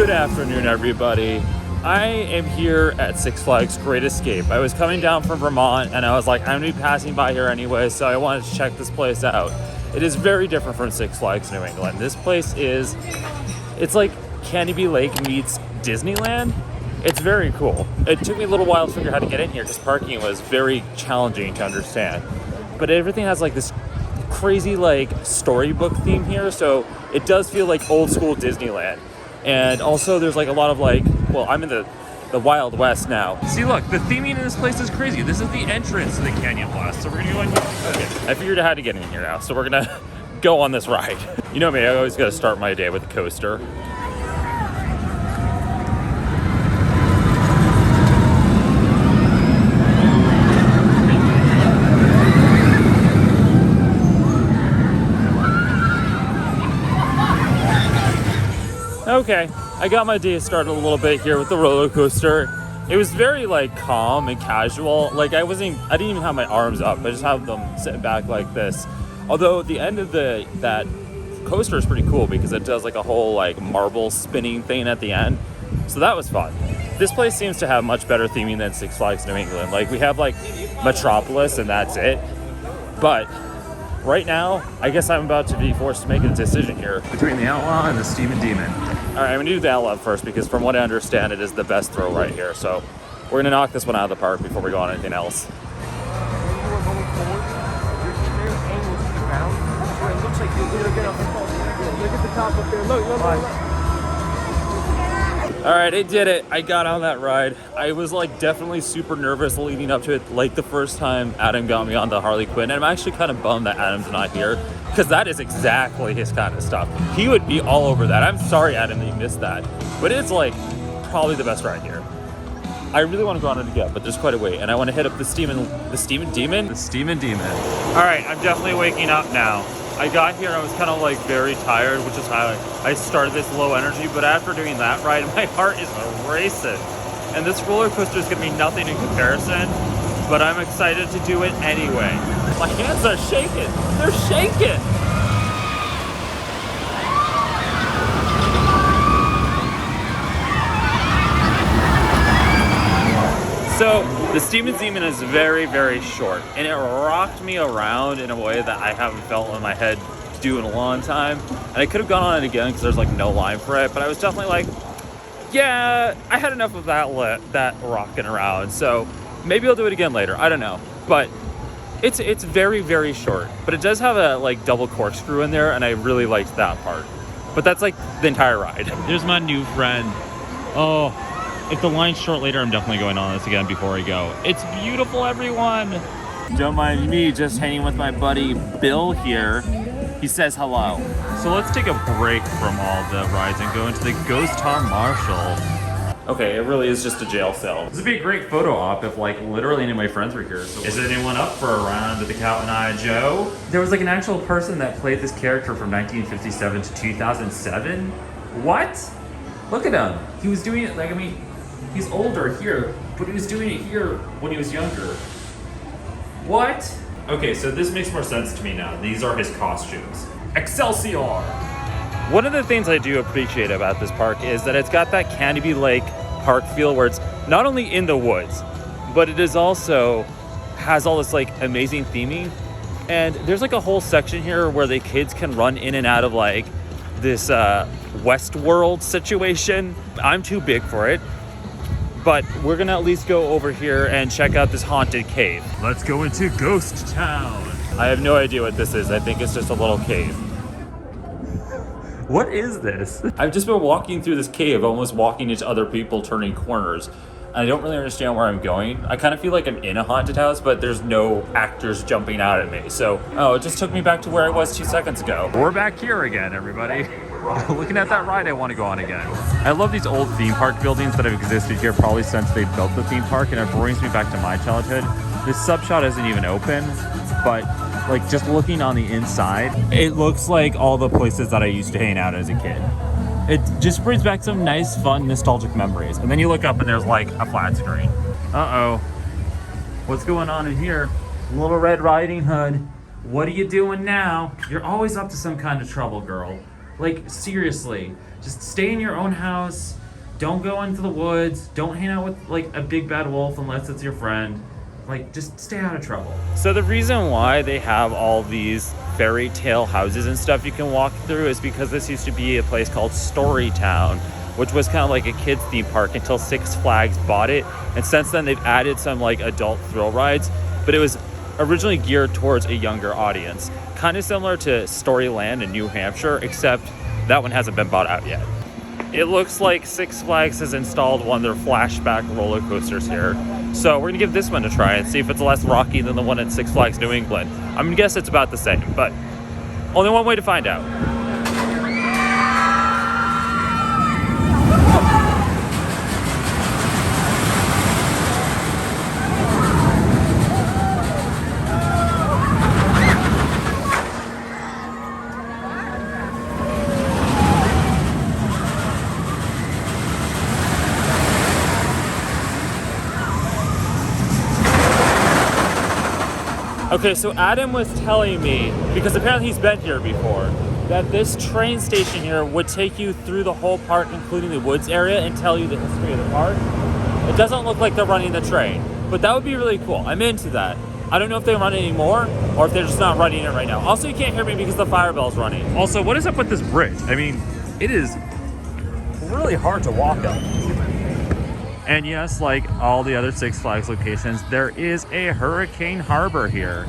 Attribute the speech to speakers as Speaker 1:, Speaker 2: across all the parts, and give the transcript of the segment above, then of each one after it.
Speaker 1: Good afternoon, everybody. I am here at Six Flags Great Escape. I was coming down from Vermont and I was like, I'm gonna be passing by here anyway, so I wanted to check this place out. It is very different from Six Flags New England. This place it's like Canopy Lake meets Disneyland. It's very cool. It took me a little while to figure out how to get in here because parking was very challenging to understand. But everything has like this crazy like storybook theme here, so it does feel like old school Disneyland. And also there's like a lot of like, well, I'm in the Wild West now. See, look, the theming in this place is crazy. This is the entrance to the Canyon Blast. So we're gonna go in here. Okay, I figured out how to get in here now. So we're gonna go on this ride. You know me, I always gotta start my day with a coaster. Okay, I got my day started a little bit here with the roller coaster. It was very like calm and casual. Like I didn't even have my arms up. I just have them sitting back like this. Although the end of that coaster is pretty cool because it does like a whole like marble spinning thing at the end. So that was fun. This place seems to have much better theming than Six Flags New England. Like we have like Metropolis and that's it. But right now, I guess I'm about to be forced to make a decision here between the Outlaw and the Steven Seaman. All right, I'm gonna do the Outlaw first because from what I understand, it is the best throw right here. So we're gonna knock this one out of the park before we go on anything else. All right, I did it. I got on that ride. I was like definitely super nervous leading up to it. Like the first time Adam got me on the Harley Quinn, and I'm actually kind of bummed that Adam's not here because that is exactly his kind of stuff. He would be all over that. I'm sorry, Adam, that you missed that, but it's like probably the best ride here. I really want to go on it again, but there's quite a wait, and I want to hit up the Steven Demon. All right, I'm definitely waking up now. I got here, I was kind of like very tired, which is why I started this low energy, but after doing that ride, my heart is racing. And this roller coaster is gonna be nothing in comparison, but I'm excited to do it anyway. My hands are shaking, they're shaking. So the Steven Seaman is very, very short, and it rocked me around in a way that I haven't felt in my head to do in a long time. And I could have gone on it again because there's like no line for it, but I was definitely like, yeah, I had enough of that rocking around. So maybe I'll do it again later. I don't know, but it's very, very short, but it does have a like double corkscrew in there, and I really liked that part. But that's like the entire ride. There's my new friend. Oh. If the line's short later, I'm definitely going on this again before I go. It's beautiful, everyone. Don't mind me just hanging with my buddy Bill here. He says hello. So let's take a break from all the rides and go into the Ghost Town Marshal. Okay, it really is just a jail cell. This would be a great photo op if like literally any of my friends were here. So is anyone up for a round of the Cat and I Joe? There was like an actual person that played this character from 1957 to 2007. What? Look at him. He was doing it like, I mean, he's older here, but he was doing it here when he was younger. What? Okay, so this makes more sense to me now. These are his costumes. Excelsior! One of the things I do appreciate about this park is that it's got that Canopy Lake park feel where it's not only in the woods, but it is also has all this like amazing theming. And there's like a whole section here where the kids can run in and out of like this Westworld situation. I'm too big for it. But we're gonna at least go over here and check out this haunted cave. Let's go into Ghost Town. I have no idea what this is. I think it's just a little cave. What is this? I've just been walking through this cave, almost walking into other people turning corners. And I don't really understand where I'm going. I kind of feel like I'm in a haunted house, but there's no actors jumping out at me. So, oh, it just took me back to where I was 2 seconds ago. We're back here again, everybody. Looking at that ride, I want to go on again. I love these old theme park buildings that have existed here probably since they built the theme park, and it brings me back to my childhood. This sub shop isn't even open, but like just looking on the inside, it looks like all the places that I used to hang out as a kid. It just brings back some nice, fun, nostalgic memories. And then you look up and there's like a flat screen. Uh-oh. What's going on in here? Little Red Riding Hood. What are you doing now? You're always up to some kind of trouble, girl. Like, seriously, just stay in your own house. Don't go into the woods. Don't hang out with, like, a big bad wolf unless it's your friend. Like, just stay out of trouble. So the reason why they have all these fairy tale houses and stuff you can walk through is because this used to be a place called Storytown, which was kind of like a kids theme park until Six Flags bought it. And since then, they've added some, like, adult thrill rides. But it was originally geared towards a younger audience. Kind of similar to Storyland in New Hampshire, except that one hasn't been bought out yet. It looks like Six Flags has installed one of their flashback roller coasters here. So we're gonna give this one a try and see if it's less rocky than the one at Six Flags New England. I'm gonna guess it's about the same, but only one way to find out. Okay, so Adam was telling me, because apparently he's been here before, that this train station here would take you through the whole park, including the woods area, and tell you the history of the park. It doesn't look like they're running the train, but that would be really cool. I'm into that. I don't know if they run it anymore, or if they're just not running it right now. Also, you can't hear me because the fire bell's running. Also, what is up with this bridge? I mean, it is really hard to walk up. And yes, like all the other Six Flags locations, there is a hurricane harbor here.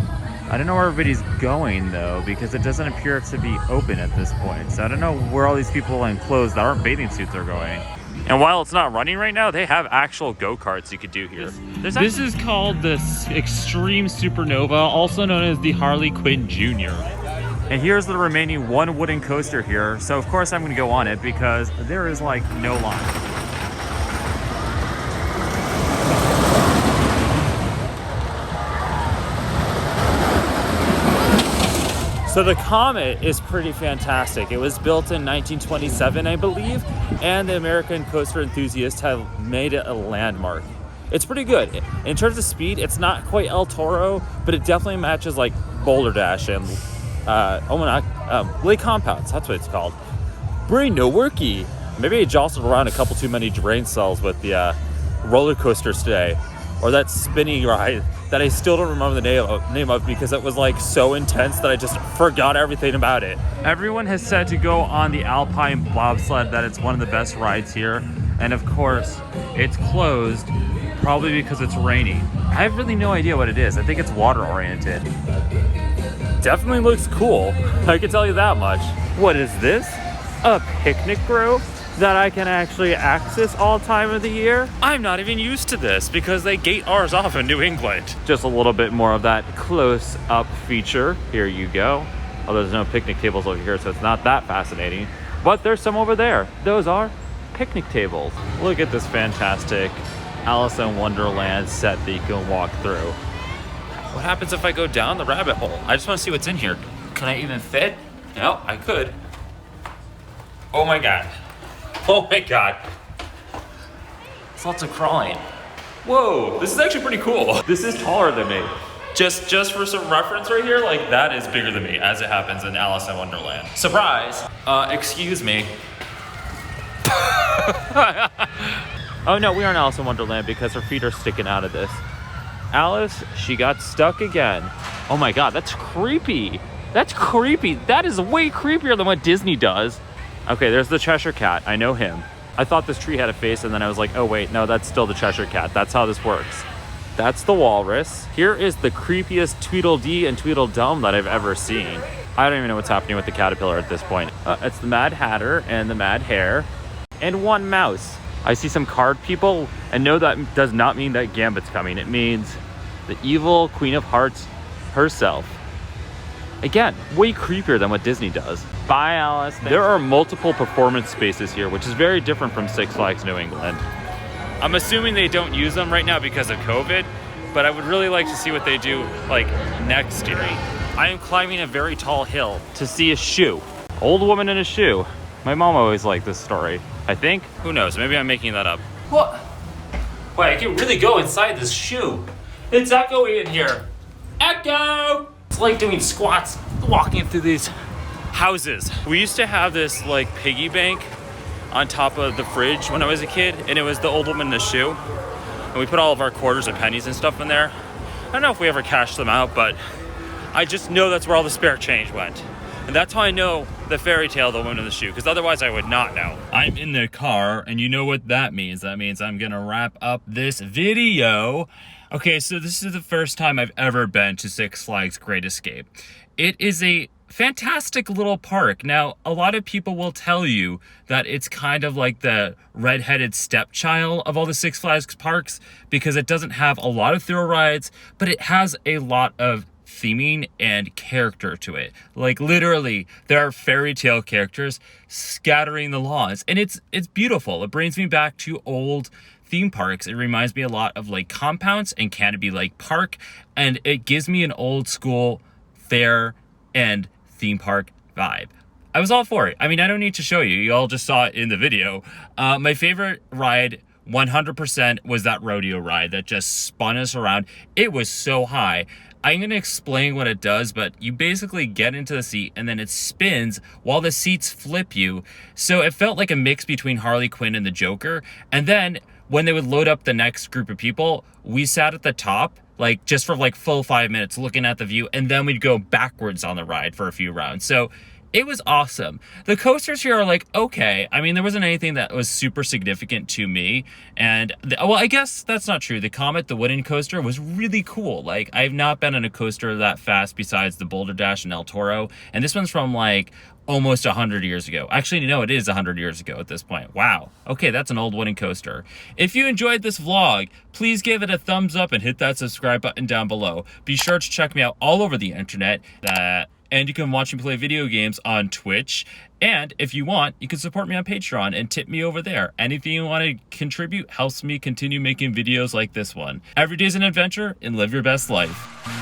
Speaker 1: I don't know where everybody's going though, because it doesn't appear to be open at this point. So I don't know where all these people in clothes that aren't bathing suits are going. And while it's not running right now, they have actual go-karts you could do here. This is called the Extreme Supernova, also known as the Harley Quinn Jr. And here's the remaining one wooden coaster here. So of course I'm gonna go on it because there is like no line. So the Comet is pretty fantastic. It was built in 1927, I believe, and the American coaster enthusiasts have made it a landmark. It's pretty good. In terms of speed, it's not quite El Toro, but it definitely matches like Boulder Dash and Lake Compounds. That's what it's called. Brain no worky. Maybe I jostled around a couple too many drain cells with the roller coasters today, or that spinning ride that I still don't remember the name of because it was like so intense that I just forgot everything about it. Everyone has said to go on the Alpine bobsled, that it's one of the best rides here. And of course, it's closed, probably because it's raining. I have really no idea what it is. I think it's water oriented. Definitely looks cool, I can tell you that much. What is this? A picnic grove that I can actually access all time of the year? I'm not even used to this because they gate ours off in New England. Just a little bit more of that close up feature. Here you go. Oh, there's no picnic tables over here, so it's not that fascinating. But there's some over there. Those are picnic tables. Look at this fantastic Alice in Wonderland set that you can walk through. What happens if I go down the rabbit hole? I just want to see what's in here. Can I even fit? No, I could. Oh my God. Oh my God. There's lots of crawling. Whoa, this is actually pretty cool. This is taller than me. Just for some reference right here, like that is bigger than me, as it happens in Alice in Wonderland. Surprise. Excuse me. Oh no, we aren't Alice in Wonderland because her feet are sticking out of this. Alice, she got stuck again. Oh my God, that's creepy. That's creepy. That is way creepier than what Disney does. Okay, there's the Cheshire Cat. I know him. I thought this tree had a face, and then I was like, oh wait, no, that's still the Cheshire Cat. That's how this works. That's the walrus. Here is the creepiest Tweedledee and Tweedledum that I've ever seen. I don't even know what's happening with the caterpillar at this point. It's the Mad Hatter and the Mad Hare and one mouse. I see some card people, and no, that does not mean that Gambit's coming. It means the evil Queen of Hearts herself. Again, way creepier than what Disney does. Bye, Alice. There are multiple performance spaces here, which is very different from Six Flags New England. I'm assuming they don't use them right now because of COVID, but I would really like to see what they do like next year. I am climbing a very tall hill to see a shoe. Old woman in a shoe. My mom always liked this story, I think. Who knows? Maybe I'm making that up. What? Wait, I can really go inside this shoe. It's echoey in here. Echo! It's like doing squats, walking through these houses. We used to have this like piggy bank on top of the fridge when I was a kid, and it was the old woman in the shoe. And we put all of our quarters and pennies and stuff in there. I don't know if we ever cashed them out, but I just know that's where all the spare change went. And that's how I know the fairy tale of the woman in the shoe, because otherwise I would not know. I'm in the car, and you know what that means. That means I'm gonna wrap up this video. Okay, so this is the first time I've ever been to Six Flags Great Escape. It is a fantastic little park. Now, a lot of people will tell you that it's kind of like the redheaded stepchild of all the Six Flags parks because it doesn't have a lot of thrill rides, but it has a lot of theming and character to it. Like literally, there are fairy tale characters scattering the lawns, and it's beautiful. It brings me back to old theme parks. It reminds me a lot of like Compounce and Canopy Lake Park, and it gives me an old school fair and theme park vibe. I was all for it. I mean, I don't need to show you. You all just saw it in the video. My favorite ride 100% was that rodeo ride that just spun us around. It was so high. I'm going to explain what it does, but you basically get into the seat and then it spins while the seats flip you. So it felt like a mix between Harley Quinn and the Joker. And then when they would load up the next group of people, we sat at the top, like just for like full 5 minutes looking at the view, and then we'd go backwards on the ride for a few rounds. So it was awesome. The coasters here are like, okay. I mean, there wasn't anything that was super significant to me. And, well, I guess that's not true. The Comet, the wooden coaster, was really cool. Like, I've not been on a coaster that fast besides the Boulder Dash and El Toro. And this one's from, like, almost 100 years ago. Actually, no, it is 100 years ago at this point. Wow. Okay, that's an old wooden coaster. If you enjoyed this vlog, please give it a thumbs up and hit that subscribe button down below. Be sure to check me out all over the internet. And you can watch me play video games on Twitch. And if you want, you can support me on Patreon and tip me over there. Anything you want to contribute helps me continue making videos like this one. Every day's an adventure, and live your best life.